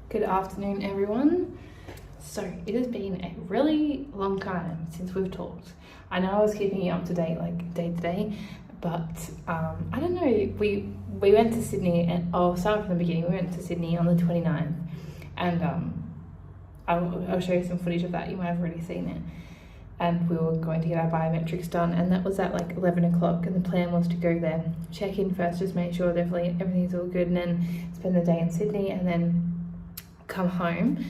Good afternoon, everyone. So it has been a really long time since we've talked. I know I was keeping you up to date, like day to day, but I don't know. We went to Sydney, and I'll start from the beginning. We went to Sydney on the 29th, and I'll show you some footage of that. You might have already seen it. And we were going to get our biometrics done, and that was at like 11 o'clock, and the plan was to go there, check in first, just make sure definitely everything's all good, and then spend the day in Sydney and then come home.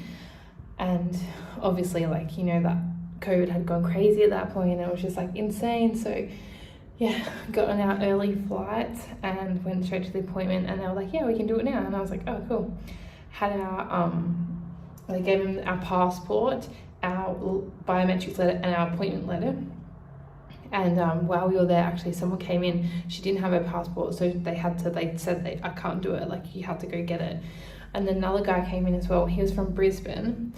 And obviously, like, you know, that COVID had gone crazy at that point, and it was just like insane. So yeah, got on our early flight and went straight to the appointment, and they were like, yeah, we can do it now. And I was like, oh cool. Had our they gave them our passport, our biometrics letter, and our appointment letter. And while we were there, actually someone came in, she didn't have her passport, so they said I can't do it, like you have to go get it. And then another guy came in as well. He was from Brisbane,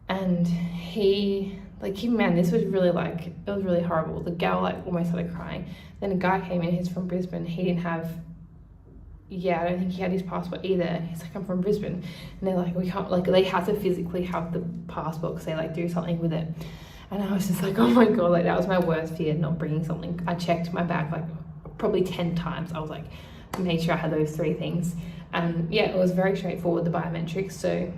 and this was really it was really horrible. The gal like almost started crying. Then a guy came in, he's from Brisbane. He didn't have, I don't think he had his passport either. He's like, I'm from Brisbane. And they're like, we can't, like, they had to physically have the passport because they like do something with it. And I was just like, oh my God, like that was my worst fear, not bringing something. I checked my bag like probably 10 times. I was like, made sure I had those 3 things. And yeah, it was very straightforward, the biometrics. So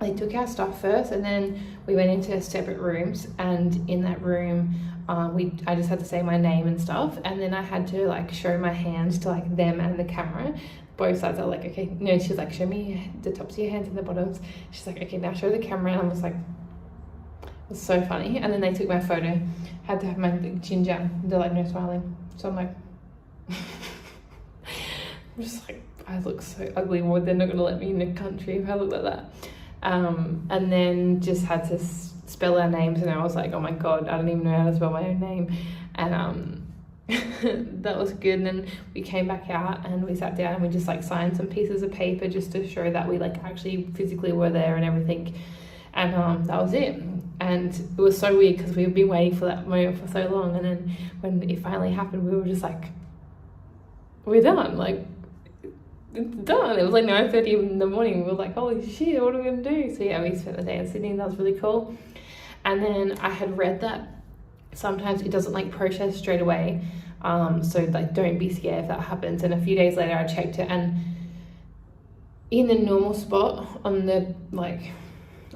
they took our stuff first, and then we went into separate rooms, and in that room, I just had to say my name and stuff, and then I had to like show my hands to like them and the camera. Both sides are like, okay, no, she's like, show me the tops of your hands and the bottoms. She's like, okay, now show the camera. And I was like, it was so funny. And then they took my photo, had to have my chin down. They're like, no smiling. So I'm like, I'm just like, I look so ugly. Well, they're not gonna let me in the country if I look like that. And then just had to spell our names, and I was like, oh my God, I don't even know how to spell my own name. And that was good. And then we came back out and we sat down and we just like signed some pieces of paper just to show that we like actually physically were there and everything. And that was it. And it was so weird because we've been waiting for that moment for so long, and then when it finally happened, we were just like, we're done, like it's done. It was like 9:30 in the morning. We were like, holy shit, what are we gonna do? So yeah, we spent the day in Sydney, and that was really cool. And then I had read that sometimes it doesn't like process straight away, so like don't be scared if that happens. And a few days later I checked it, and in the normal spot on the like,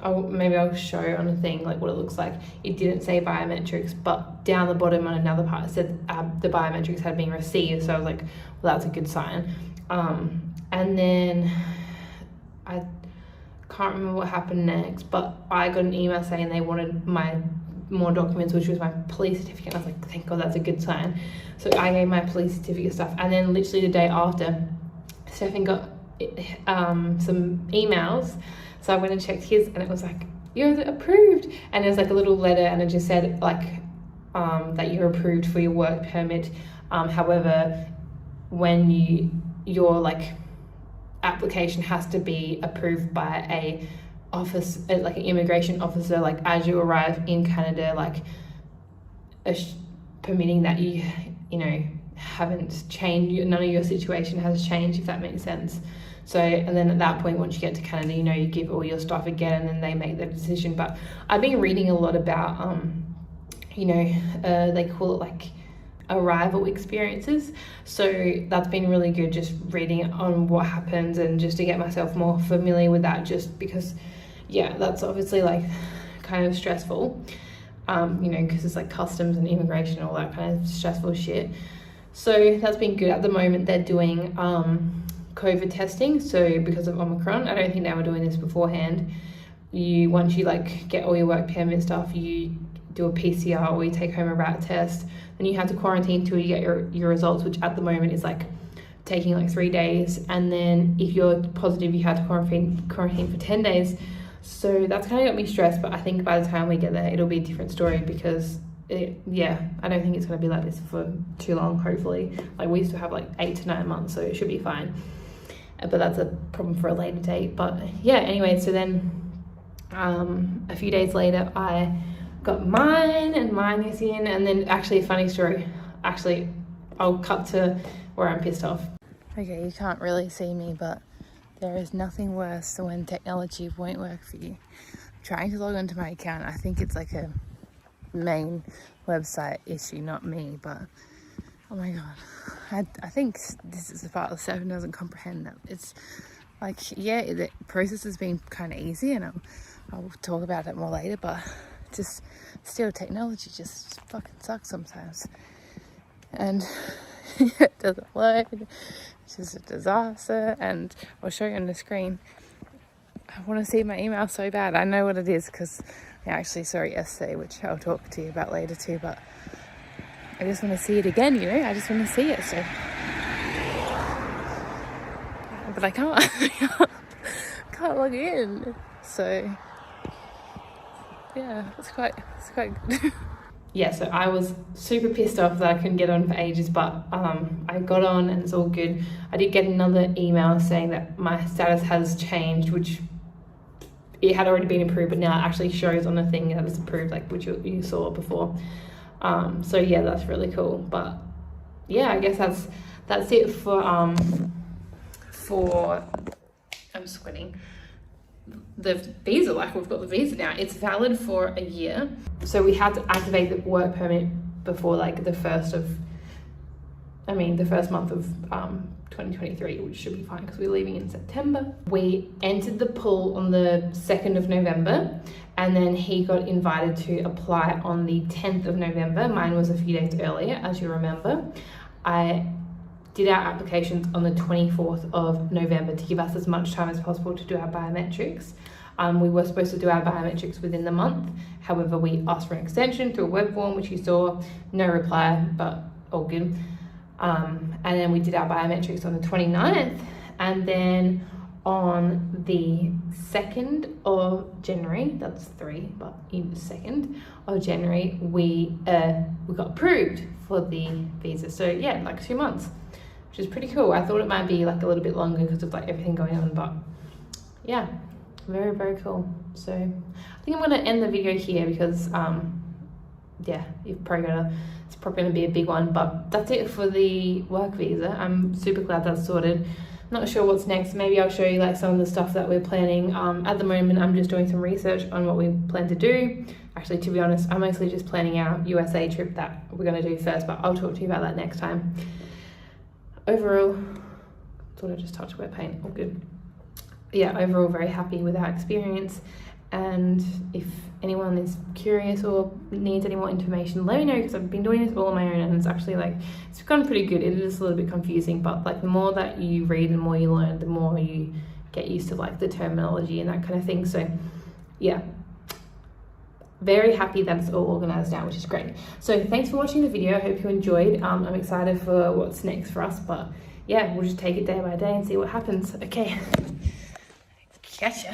maybe I'll show on a thing like what it looks like, it didn't say biometrics, but down the bottom on another part it said the biometrics had been received. So I was like, well, that's a good sign. And then I can't remember what happened next, but I got an email saying they wanted my more documents, which was my police certificate. And I was like, thank God, that's a good sign. So I gave my police certificate stuff, and then literally the day after, Stefan got some emails. So I went and checked his, and it was like, you're approved. And there's like a little letter, and it just said like that you're approved for your work permit. However, when your like application has to be approved by a office, like an immigration officer, like as you arrive in Canada, like permitting that you know haven't changed, none of your situation has changed, if that makes sense. So, and then at that point, once you get to Canada, you know, you give all your stuff again, and then they make the decision. But I've been reading a lot about they call it like arrival experiences. So that's been really good, just reading on what happens and just to get myself more familiar with that, just because that's obviously like kind of stressful, because it's like customs and immigration and all that kind of stressful shit. So that's been good. At the moment they're doing COVID testing, so because of Omicron, I don't think they were doing this beforehand. Once you like get all your work permit stuff, you do a PCR or you take home a rat test, then you have to quarantine till you get your results, which at the moment is like taking like 3 days. And then if you're positive, you have to quarantine for 10 days. So that's kind of got me stressed, but I think by the time we get there, it'll be a different story, because I don't think it's going to be like this for too long, hopefully. Like we used to have like 8 to 9 months, so it should be fine. But that's a problem for a later date. But yeah, anyway, so then a few days later I got mine is in. And then actually a funny story, I'll cut to where I'm pissed off. Okay, you can't really see me, but There is nothing worse than when technology won't work for you. I'm trying to log onto my account. I think it's like a main website issue, not me, but oh my god. I think this is the part the 7 doesn't comprehend that. It's like, yeah, the process has been kind of easy, and I'll talk about it more later, but just still, technology just fucking sucks sometimes. And it doesn't load. It's just a disaster. And I'll show you on the screen. I want to see my email so bad. I know what it is because I actually saw it yesterday, which I'll talk to you about later too, but I just want to see it again, you know? I just want to see it, so. But I can't log in. So, yeah, it's quite good. Yeah, so I was super pissed off that I couldn't get on for ages, but I got on and it's all good. I did get another email saying that my status has changed, which it had already been approved, but now it actually shows on the thing that it's approved, like which you saw before. So yeah, that's really cool. But yeah, I guess that's it for I'm sweating. The visa, like we've got the visa now, it's valid for a year. So we had to activate the work permit before like the first month of 2023, which should be fine because we're leaving in September. We entered the pool on the 2nd of November, and then he got invited to apply on the 10th of November. Mine was a few days earlier, as you remember. I did our applications on the 24th of November to give us as much time as possible to do our biometrics. We were supposed to do our biometrics within the month. However, we asked for an extension through a web form, which you saw, no reply, but all good. And then we did our biometrics on the 29th, and then on the 2nd of January, that's 3, but in the 2nd of January, we got approved for the visa. So yeah, like 2 months, which is pretty cool. I thought it might be like a little bit longer because of like everything going on, but yeah, very, very cool. So I think I'm gonna end the video here because yeah, it's probably gonna be a big one, but that's it for the work visa. I'm super glad that's sorted. Not sure what's next. Maybe I'll show you like some of the stuff that we're planning. At the moment, I'm just doing some research on what we plan to do. Actually, to be honest, I'm mostly just planning our USA trip that we're gonna do first, but I'll talk to you about that next time. Overall, thought I just touched wet paint, all good. Yeah, overall very happy with our experience, and if anyone is curious or needs any more information, let me know, because I've been doing this all on my own and it's actually like, it's gone pretty good. It is a little bit confusing, but like the more that you read and the more you learn, the more you get used to like the terminology and that kind of thing. So yeah, very happy that it's all organized now, which is great. So thanks for watching the video. I hope you enjoyed. I'm excited for what's next for us, but yeah, we'll just take it day by day and see what happens. Okay, catch ya.